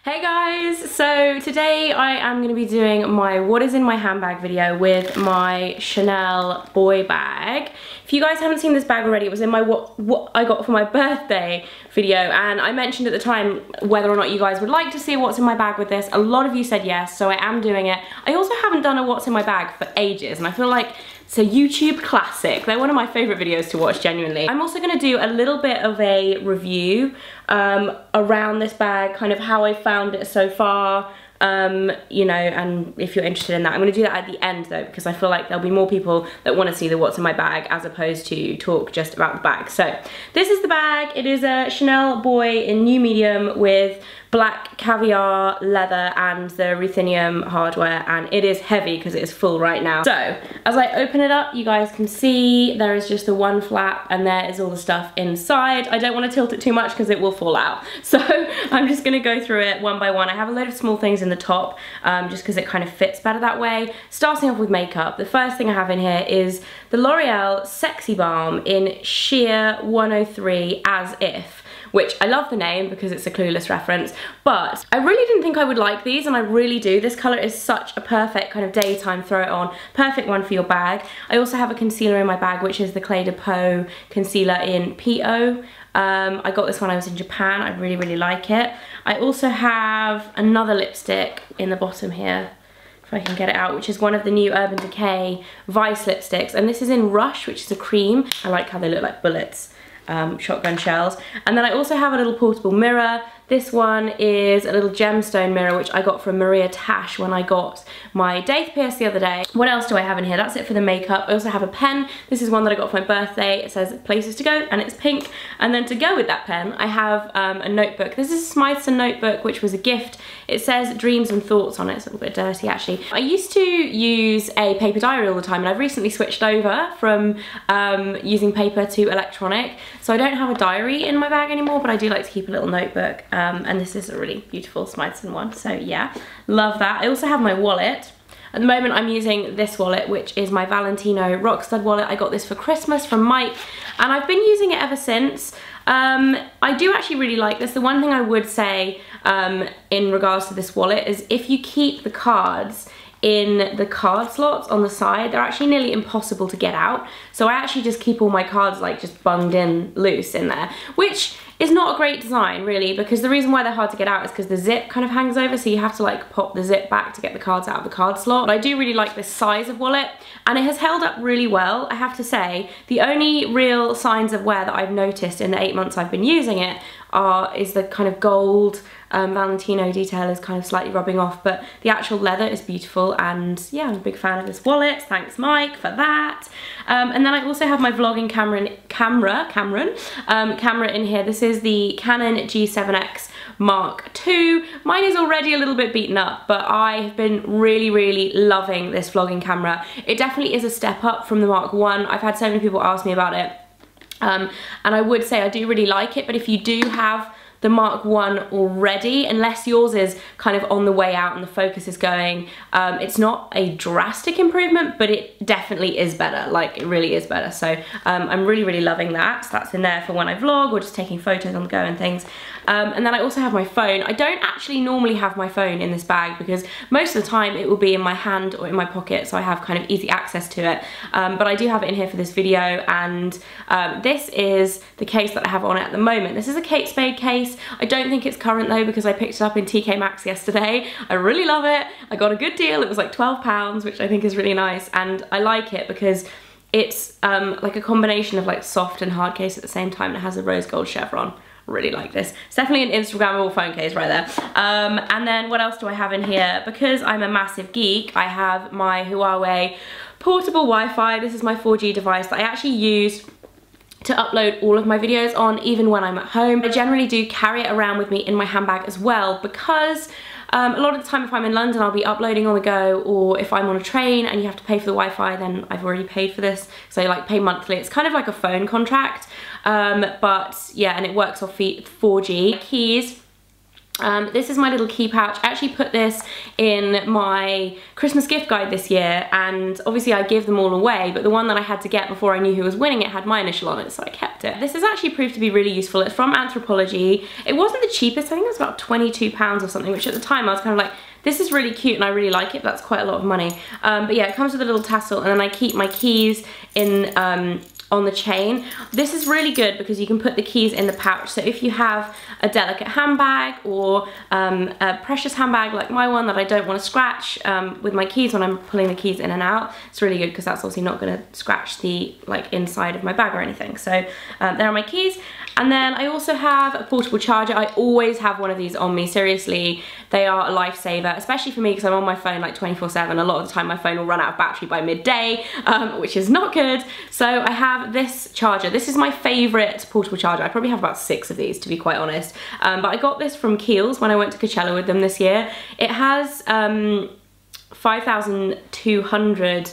Hey guys, so today I am going to be doing my what is in my handbag video with my Chanel boy bag. If you guys haven't seen this bag already, it was in my what I got for my birthday video, and I mentioned at the time whether or not you guys would like to see what's in my bag with this. A lot of you said yes, so I am doing it. I also haven't done a what's in my bag for ages, and I feel like it's a YouTube classic. They're one of my favorite videos to watch, genuinely. I'm also gonna do a little bit of a review around this bag, kind of how I found it so far, you know, and if you're interested in that. I'm gonna do that at the end though, because I feel like there'll be more people that wanna see the what's in my bag as opposed to talk just about the bag. So this is the bag. It is a Chanel boy in new medium with black caviar leather and the ruthenium hardware, and it is heavy because it is full right now. So as I open it up, you guys can see there is just the one flap and there is all the stuff inside. I don't want to tilt it too much because it will fall out, so I'm just going to go through it one by one. I have a load of small things in the top just because it kind of fits better that way. Starting off with makeup, the first thing I have in here is the L'Oreal Sexy Balm in Sheer 103 As If, which I love the name because it's a Clueless reference, but I really didn't think I would like these, and I really do. This colour is such a perfect kind of daytime throw it on, perfect one for your bag. I also have a concealer in my bag, which is the Clé de Peau concealer in PO. I got this when I was in Japan. I really, really like it. I also have another lipstick in the bottom here, if I can get it out, which is one of the new Urban Decay Vice lipsticks, and this is in Rush, which is a cream. I like how they look like bullets. Shotgun shells. And then I also have a little portable mirror. This one is a little gemstone mirror, which I got from Maria Tash when I got my Daith Pierce the other day. What else do I have in here? That's it for the makeup. I also have a pen. This is one that I got for my birthday. It says places to go and it's pink. And then to go with that pen, I have a notebook. This is a Smythson notebook, which was a gift. It says dreams and thoughts on it. It's a little bit dirty actually. I used to use a paper diary all the time, and I've recently switched over from using paper to electronic. So I don't have a diary in my bag anymore, but I do like to keep a little notebook. And this is a really beautiful Smythson one, so yeah, love that. I also have my wallet. At the moment I'm using this wallet, which is my Valentino Rockstud wallet. I got this for Christmas from Mike, and I've been using it ever since. I do actually really like this. The one thing I would say in regards to this wallet is if you keep the cards in the card slots on the side, they're actually nearly impossible to get out. So I actually just keep all my cards like just bunged in loose in there, which is not a great design really, because the reason why they're hard to get out is because the zip kind of hangs over, so you have to like pop the zip back to get the cards out of the card slot. But I do really like this size of wallet, and it has held up really well, I have to say. The only real signs of wear that I've noticed in the 8 months I've been using it is the kind of gold Valentino detail is kind of slightly rubbing off, but the actual leather is beautiful, and yeah, I'm a big fan of this wallet. Thanks Mike for that. And then I also have my vlogging camera in here. This is the Canon G7X Mark II. Mine is already a little bit beaten up, but I have been really, really loving this vlogging camera. It definitely is a step up from the Mark I. I've had so many people ask me about it. And I would say I do really like it, but if you do have the Mark I already, unless yours is kind of on the way out and the focus is going, it's not a drastic improvement, but it definitely is better. Like, it really is better. So I'm really, really loving that. So that's in there for when I vlog or just taking photos on the go and things. And then I also have my phone. I don't actually normally have my phone in this bag because most of the time it will be in my hand or in my pocket, so I have kind of easy access to it. But I do have it in here for this video, and this is the case that I have on it at the moment. This is a Kate Spade case. I don't think it's current though, because I picked it up in TK Maxx yesterday. I really love it. I got a good deal. It was like £12, which I think is really nice, and I like it because it's like a combination of like soft and hard case at the same time. It has a rose gold chevron. Really like this. It's definitely an Instagrammable phone case right there. And then what else do I have in here? Because I'm a massive geek, I have my Huawei portable Wi-Fi. This is my 4G device that I actually use to upload all of my videos on, even when I'm at home. I generally do carry it around with me in my handbag as well, because a lot of the time if I'm in London I'll be uploading on the go, or if I'm on a train and you have to pay for the Wi-Fi, then I've already paid for this, so I like pay monthly. It's kind of like a phone contract, but yeah, and it works off 4G. Keys, This is my little key pouch. I actually put this in my Christmas gift guide this year, and obviously I give them all away, but the one that I had to get before I knew who was winning it had my initial on it, so I kept it. This has actually proved to be really useful. It's from Anthropology. It wasn't the cheapest, I think it was about £22 or something, which at the time I was kind of like, this is really cute and I really like it, but that's quite a lot of money. But yeah, it comes with a little tassel, and then I keep my keys in on the chain. This is really good because you can put the keys in the pouch. So if you have a delicate handbag or a precious handbag like my one that I don't want to scratch with my keys when I'm pulling the keys in and out, it's really good because that's obviously not going to scratch the inside of my bag or anything. So there are my keys. And then I also have a portable charger. I always have one of these on me, seriously. They are a lifesaver, especially for me because I'm on my phone like 24/7. A lot of the time my phone will run out of battery by midday, which is not good. So I have this charger. This is my favorite portable charger. I probably have about 6 of these, to be quite honest. But I got this from Kiehl's when I went to Coachella with them this year. It has 5,200,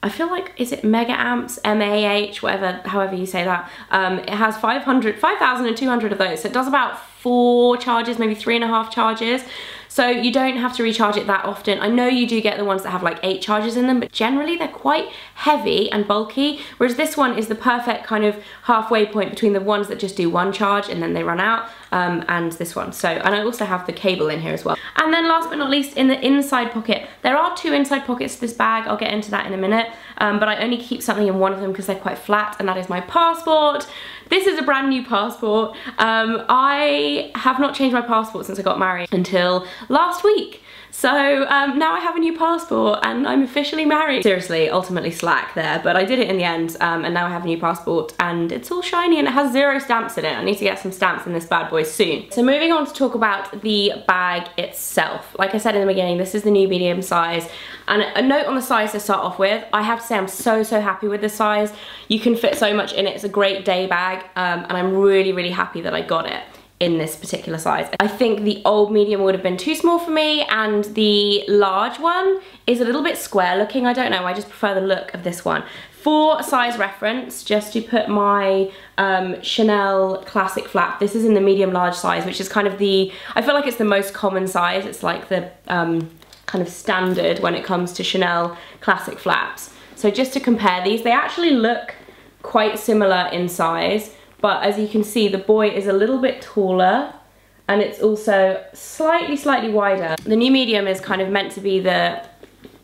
I feel like, is it mega amps, MAH, whatever, however you say that. It has 5,200 of those, so it does about 4 charges, maybe 3.5 charges. So you don't have to recharge it that often. I know you do get the ones that have like 8 charges in them, but generally they're quite heavy and bulky, whereas this one is the perfect kind of halfway point between the ones that just do 1 charge and then they run out, and this one. So, and I also have the cable in here as well. And then last but not least, in the inside pocket, there are 2 inside pockets to this bag. I'll get into that in a minute, but I only keep something in one of them because they're quite flat, and that is my passport. This is a brand new passport. I have not changed my passport since I got married until last week. So now I have a new passport and I'm officially married. Seriously, ultimately slack there, but I did it in the end, and now I have a new passport and it's all shiny and it has 0 stamps in it. I need to get some stamps in this bad boy soon. So moving on to talk about the bag itself. Like I said in the beginning, this is the new medium size. And a note on the size to start off with, I have to say I'm so happy with the size. You can fit so much in it. It's a great day bag, and I'm really happy that I got it in this particular size. I think the old medium would have been too small for me, and the large one is a little bit square looking. I don't know, I just prefer the look of this one. For size reference, just to put my Chanel classic flap, this is in the medium large size, which is kind of the, I feel like it's the most common size. It's like the kind of standard when it comes to Chanel classic flaps. So just to compare these, they actually look quite similar in size, but as you can see, the boy is a little bit taller and it's also slightly wider. The new medium is kind of meant to be the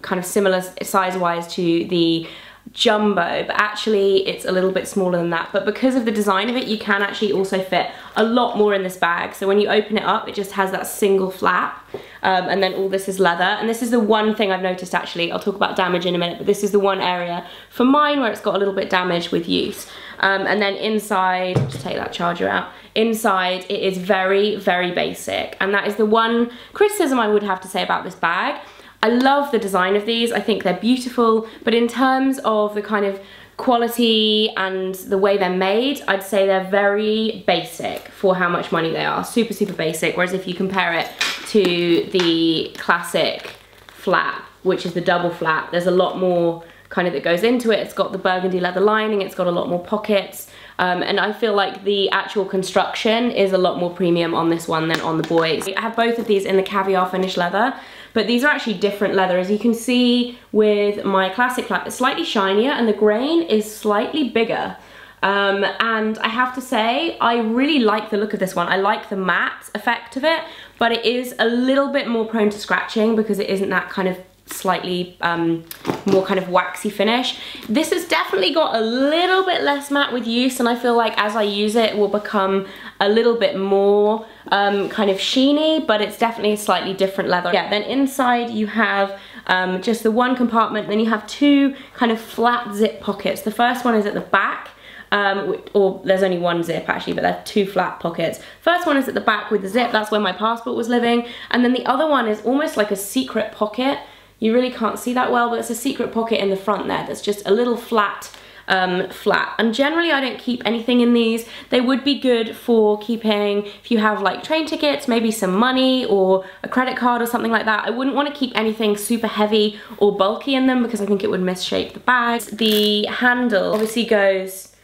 kind of similar size-wise to the jumbo, but actually it's a little bit smaller than that. But because of the design of it, you can actually also fit a lot more in this bag. So when you open it up, it just has that single flap, and then all this is leather. And this is the one thing I've noticed, actually. I'll talk about damage in a minute, but this is the one area for mine where it's got a little bit damaged with use. And then inside, just take that charger out, inside it is very basic, and that is the one criticism I would have to say about this bag. I love the design of these, I think they're beautiful, but in terms of the kind of quality and the way they're made, I'd say they're very basic for how much money they are. Super basic, whereas if you compare it to the classic flap, which is the double flap, there's a lot more kind of that goes into it. It's got the burgundy leather lining, it's got a lot more pockets, and I feel like the actual construction is a lot more premium on this one than on the boys. I have both of these in the caviar finish leather, but these are actually different leather. As you can see with my classic flap, it's slightly shinier and the grain is slightly bigger. And I have to say, I really like the look of this one. I like the matte effect of it, but it is a little bit more prone to scratching because it isn't that kind of slightly more kind of waxy finish. This has definitely got a little bit less matte with use, and I feel like as I use it, it will become a little bit more kind of sheeny, but it's definitely a slightly different leather. Yeah, then inside you have just the one compartment, then you have 2 kind of flat zip pockets. The first one is at the back, or there's only one zip actually, but there are 2 flat pockets. First one is at the back with the zip, that's where my passport was living, and then the other one is almost like a secret pocket. You really can't see that well, but it's a secret pocket in the front there that's just a little flat flap. And generally I don't keep anything in these. They would be good for keeping, if you have like train tickets, maybe some money or a credit card or something like that. I wouldn't want to keep anything super heavy or bulky in them because I think it would misshape the bag. The handle obviously goes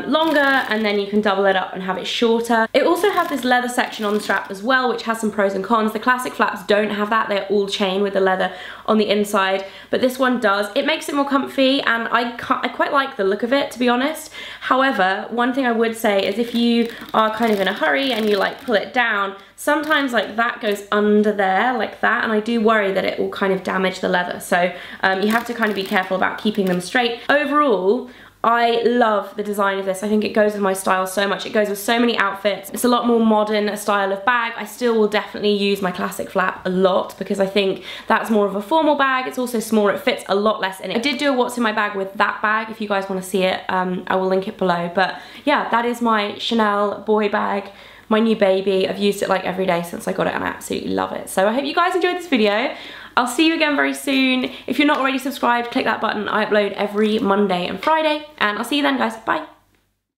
longer, and then you can double it up and have it shorter. It also has this leather section on the strap as well, which has some pros and cons. The classic flaps don't have that. They're all chain with the leather on the inside, but this one does. It makes it more comfy, and I quite like the look of it, to be honest. However, one thing I would say is if you are kind of in a hurry and you like pull it down, sometimes like that goes under there like that, and I do worry that it will kind of damage the leather. So you have to kind of be careful about keeping them straight. Overall, I love the design of this. I think it goes with my style so much. It goes with so many outfits. It's a lot more modern style of bag. I still will definitely use my classic flap a lot because I think that's more of a formal bag. It's also smaller. It fits a lot less in it. I did do a what's in my bag with that bag. If you guys want to see it, I will link it below. But yeah, that is my Chanel boy bag. My new baby. I've used it like every day since I got it and I absolutely love it. So I hope you guys enjoyed this video. I'll see you again very soon. If you're not already subscribed, click that button. I upload every Monday and Friday, and I'll see you then, guys. Bye.